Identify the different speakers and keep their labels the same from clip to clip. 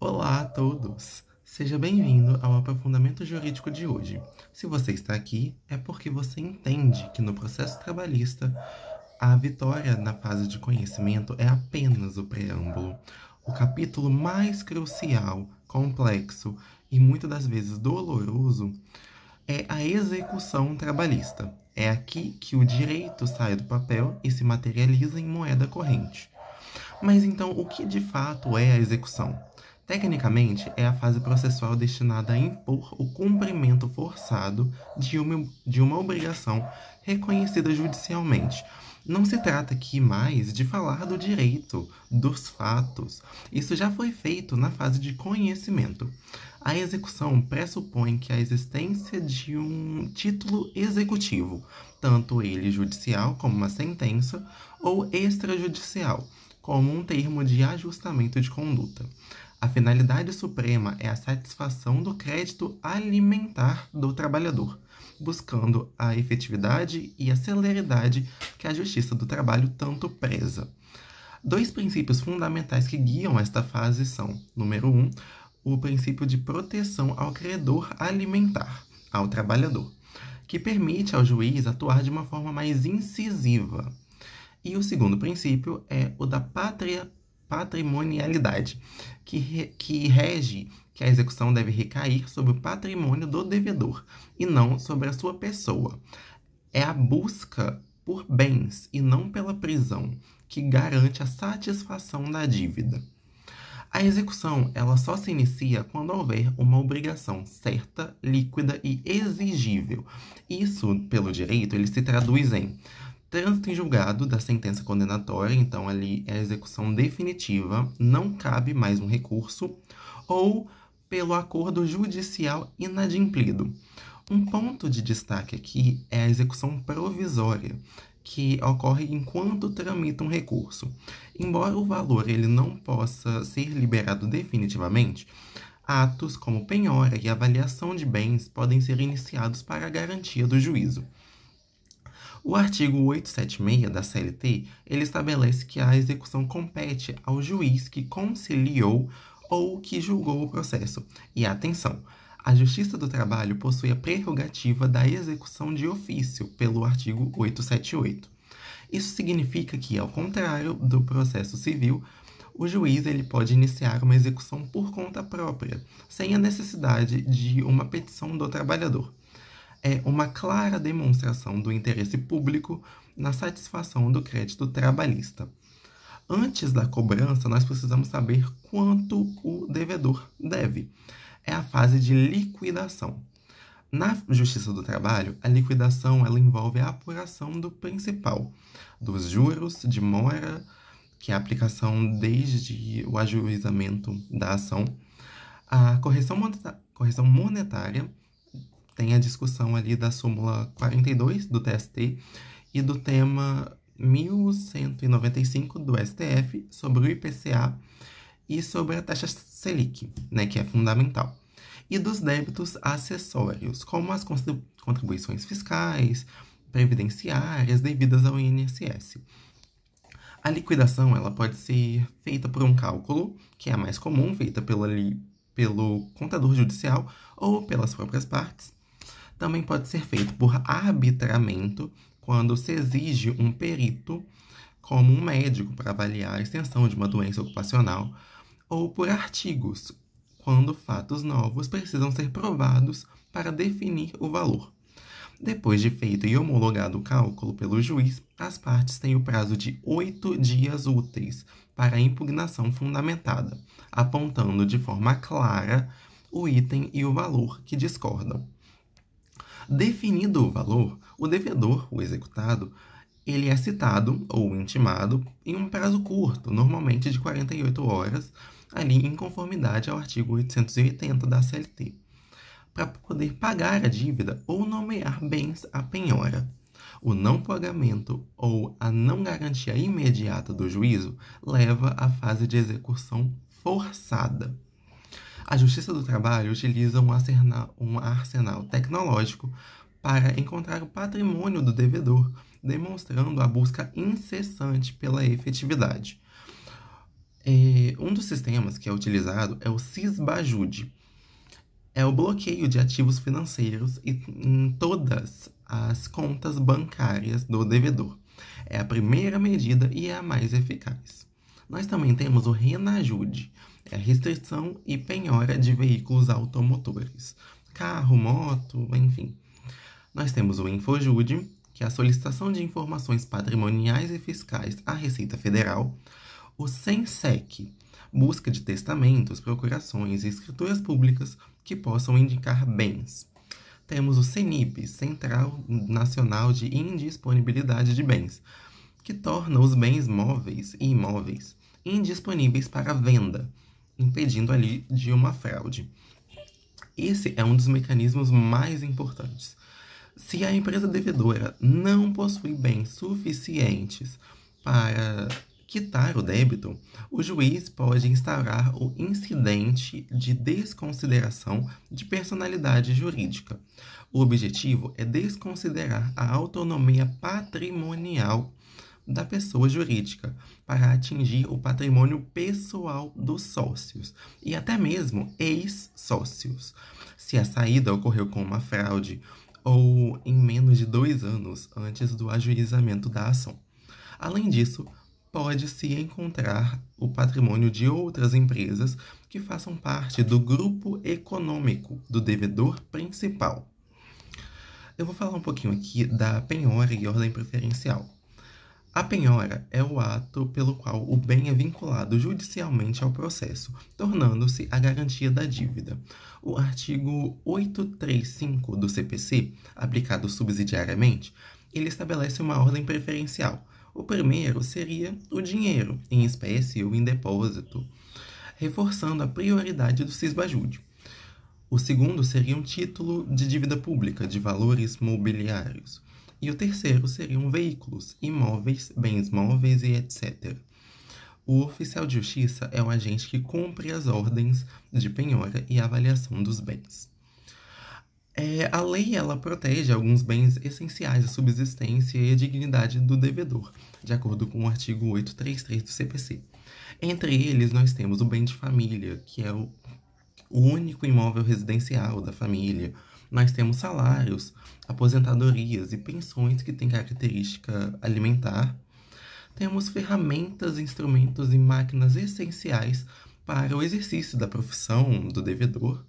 Speaker 1: Olá a todos! Seja bem-vindo ao aprofundamento jurídico de hoje. Se você está aqui, é porque você entende que no processo trabalhista, a vitória na fase de conhecimento é apenas o preâmbulo. O capítulo mais crucial, complexo e muitas das vezes doloroso é a execução trabalhista. É aqui que o direito sai do papel e se materializa em moeda corrente. Mas então, o que de fato é a execução? Tecnicamente, é a fase processual destinada a impor o cumprimento forçado de uma obrigação reconhecida judicialmente. Não se trata aqui mais de falar do direito, dos fatos. Isso já foi feito na fase de conhecimento. A execução pressupõe que a existência de um título executivo, tanto ele judicial como uma sentença, ou extrajudicial, como um termo de ajustamento de conduta. A finalidade suprema é a satisfação do crédito alimentar do trabalhador, buscando a efetividade e a celeridade que a Justiça do Trabalho tanto preza. Dois princípios fundamentais que guiam esta fase são, número 1, o princípio de proteção ao credor alimentar, ao trabalhador, que permite ao juiz atuar de uma forma mais incisiva. E o segundo princípio é o da patrimonialidade, que rege que a execução deve recair sobre o patrimônio do devedor e não sobre a sua pessoa. É a busca por bens e não pela prisão que garante a satisfação da dívida. A execução ela só se inicia quando houver uma obrigação certa, líquida e exigível. Isso, pelo direito, ele se traduz em trânsito em julgado da sentença condenatória, então ali é a execução definitiva, não cabe mais um recurso, ou pelo acordo judicial inadimplido. Um ponto de destaque aqui é a execução provisória, que ocorre enquanto tramita um recurso. Embora o valor ele não possa ser liberado definitivamente, atos como penhora e avaliação de bens podem ser iniciados para a garantia do juízo. O artigo 876 da CLT, ele estabelece que a execução compete ao juiz que conciliou ou que julgou o processo. E atenção, a Justiça do Trabalho possui a prerrogativa da execução de ofício pelo artigo 878. Isso significa que, ao contrário do processo civil, o juiz ele pode iniciar uma execução por conta própria, sem a necessidade de uma petição do trabalhador. É uma clara demonstração do interesse público na satisfação do crédito trabalhista. Antes da cobrança, nós precisamos saber quanto o devedor deve. É a fase de liquidação. Na Justiça do Trabalho, a liquidação ela envolve a apuração do principal, dos juros de mora, que é a aplicação desde o ajuizamento da ação, a correção monetária, tem a discussão ali da súmula 42 do TST e do tema 1195 do STF sobre o IPCA e sobre a taxa Selic, né, que é fundamental. E dos débitos acessórios, como as contribuições fiscais, previdenciárias devidas ao INSS. A liquidação ela pode ser feita por um cálculo, que é a mais comum, feita pelo contador judicial ou pelas próprias partes. Também pode ser feito por arbitramento, quando se exige um perito, como um médico, para avaliar a extensão de uma doença ocupacional, ou por artigos, quando fatos novos precisam ser provados para definir o valor. Depois de feito e homologado o cálculo pelo juiz, as partes têm o prazo de 8 dias úteis para a impugnação fundamentada, apontando de forma clara o item e o valor que discordam. Definido o valor, o devedor, o executado, ele é citado ou intimado em um prazo curto, normalmente de 48 horas, ali em conformidade ao artigo 880 da CLT, para poder pagar a dívida ou nomear bens à penhora. O não pagamento ou a não garantia imediata do juízo leva à fase de execução forçada. A Justiça do Trabalho utiliza um arsenal tecnológico para encontrar o patrimônio do devedor, demonstrando a busca incessante pela efetividade. Um dos sistemas que é utilizado é o Sisbajude. É o bloqueio de ativos financeiros em todas as contas bancárias do devedor. É a primeira medida e é a mais eficaz. Nós também temos o Renajude, é a restrição e penhora de veículos automotores, carro, moto, enfim. Nós temos o Infojude, que é a solicitação de informações patrimoniais e fiscais à Receita Federal, o SENSEC, busca de testamentos, procurações e escrituras públicas que possam indicar bens. Temos o CENIP, Central Nacional de Indisponibilidade de Bens, que torna os bens móveis e imóveis indisponíveis para venda, impedindo ali de uma fraude. Esse é um dos mecanismos mais importantes. Se a empresa devedora não possui bens suficientes para quitar o débito, o juiz pode instaurar o incidente de desconsideração de personalidade jurídica. O objetivo é desconsiderar a autonomia patrimonial da pessoa jurídica para atingir o patrimônio pessoal dos sócios e até mesmo ex-sócios, se a saída ocorreu com uma fraude ou em menos de 2 anos antes do ajuizamento da ação. Além disso, pode-se encontrar o patrimônio de outras empresas que façam parte do grupo econômico do devedor principal. Eu vou falar um pouquinho aqui da penhora e ordem preferencial. A penhora é o ato pelo qual o bem é vinculado judicialmente ao processo, tornando-se a garantia da dívida. O artigo 835 do CPC, aplicado subsidiariamente, ele estabelece uma ordem preferencial. O primeiro seria o dinheiro, em espécie ou em depósito, reforçando a prioridade do cisbajude. O segundo seria um título de dívida pública de valores mobiliários. E o terceiro seriam veículos, imóveis, bens móveis e etc. O oficial de justiça é o agente que cumpre as ordens de penhora e avaliação dos bens. A lei ela protege alguns bens essenciais à subsistência e à dignidade do devedor, de acordo com o artigo 833 do CPC. Entre eles, nós temos o bem de família, que é o único imóvel residencial da família. Nós temos salários, aposentadorias e pensões que têm característica alimentar. Temos ferramentas, instrumentos e máquinas essenciais para o exercício da profissão do devedor.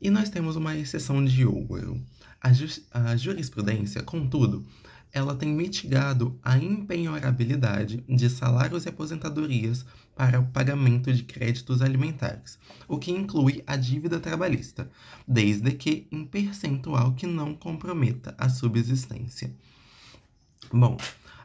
Speaker 1: E nós temos uma exceção de ouro. A jurisprudência, contudo, ela tem mitigado a impenhorabilidade de salários e aposentadorias para o pagamento de créditos alimentares, o que inclui a dívida trabalhista, desde que em percentual que não comprometa a subsistência. Bom,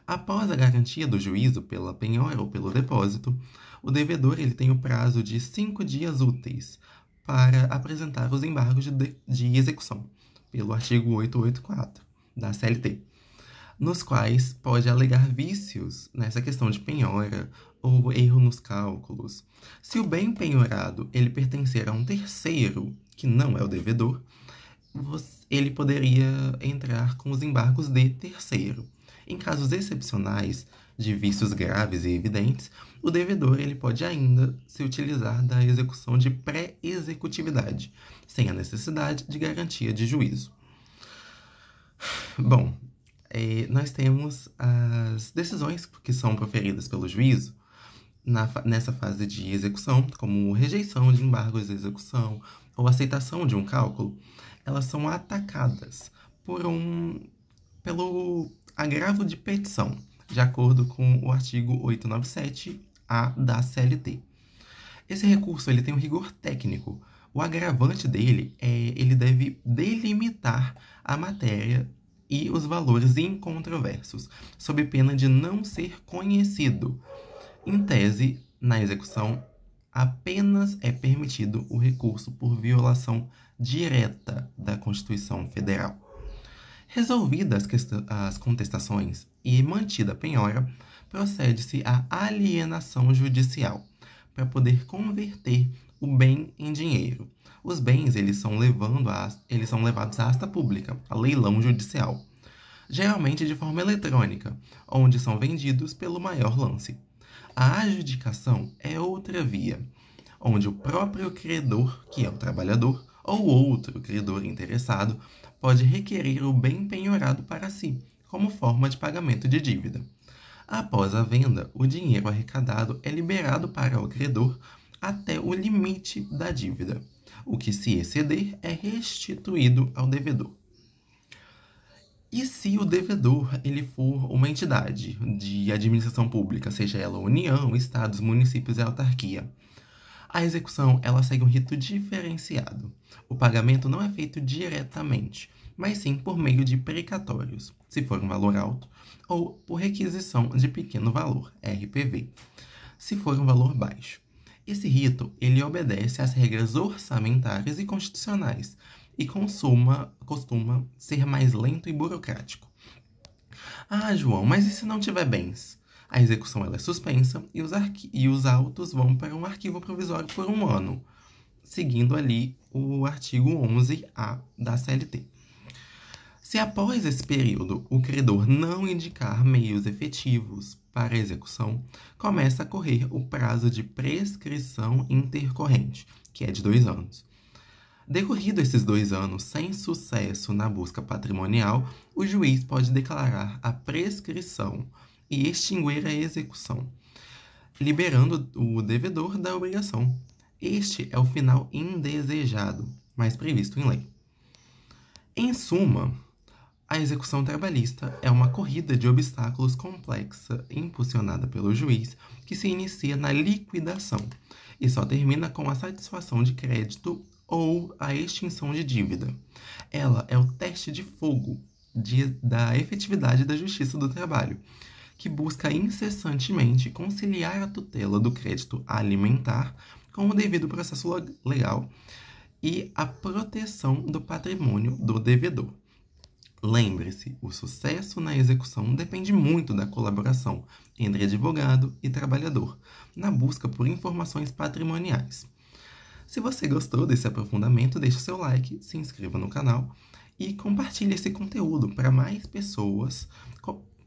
Speaker 1: após a garantia do juízo pela penhora ou pelo depósito, o devedor ele tem o prazo de 5 dias úteis para apresentar os embargos de execução, pelo artigo 884 da CLT, nos quais pode alegar vícios nessa questão de penhora ou erro nos cálculos. Se o bem penhorado ele pertencer a um terceiro, que não é o devedor, ele poderia entrar com os embargos de terceiro. Em casos excepcionais de vícios graves e evidentes, o devedor ele pode ainda se utilizar da execução de pré-executividade, sem a necessidade de garantia de juízo. Bom, nós temos as decisões que são proferidas pelo juízo nessa fase de execução, como rejeição de embargos de execução ou aceitação de um cálculo, elas são atacadas pelo agravo de petição, de acordo com o artigo 897-A da CLT. Esse recurso ele tem um rigor técnico. O agravante dele ele deve delimitar a matéria e os valores incontroversos, sob pena de não ser conhecido. Em tese, na execução, apenas é permitido o recurso por violação direta da Constituição Federal. Resolvidas as contestações e mantida a penhora, procede-se à alienação judicial, para poder converter o bem em dinheiro. Os bens eles são levados à asta pública, a leilão judicial, geralmente de forma eletrônica, onde são vendidos pelo maior lance. A adjudicação é outra via, onde o próprio credor, que é o trabalhador, ou outro credor interessado, pode requerer o bem penhorado para si, como forma de pagamento de dívida. Após a venda, o dinheiro arrecadado é liberado para o credor até o limite da dívida. O que se exceder é restituído ao devedor. E se o devedor ele for uma entidade de administração pública, seja ela União, Estados, municípios e autarquia? A execução ela segue um rito diferenciado. O pagamento não é feito diretamente, mas sim por meio de precatórios, se for um valor alto, ou por requisição de pequeno valor, RPV, se for um valor baixo. Esse rito ele obedece às regras orçamentárias e constitucionais e costuma ser mais lento e burocrático. Ah, João, mas e se não tiver bens? A execução ela é suspensa e os autos vão para um arquivo provisório por 1 ano, seguindo ali o artigo 11A da CLT. Se após esse período o credor não indicar meios efetivos para a execução, começa a correr o prazo de prescrição intercorrente, que é de 2 anos. Decorrido esses 2 anos sem sucesso na busca patrimonial, o juiz pode declarar a prescrição e extinguir a execução, liberando o devedor da obrigação. Este é o final indesejado, mas previsto em lei. Em suma, a execução trabalhista é uma corrida de obstáculos complexa impulsionada pelo juiz que se inicia na liquidação e só termina com a satisfação de crédito ou a extinção de dívida. Ela é o teste de fogo da efetividade da justiça do trabalho, que busca incessantemente conciliar a tutela do crédito alimentar com o devido processo legal e a proteção do patrimônio do devedor. Lembre-se, o sucesso na execução depende muito da colaboração entre advogado e trabalhador na busca por informações patrimoniais. Se você gostou desse aprofundamento, deixe seu like, se inscreva no canal e compartilhe esse conteúdo para mais pessoas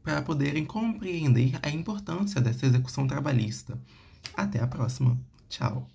Speaker 1: para poderem compreender a importância dessa execução trabalhista. Até a próxima. Tchau!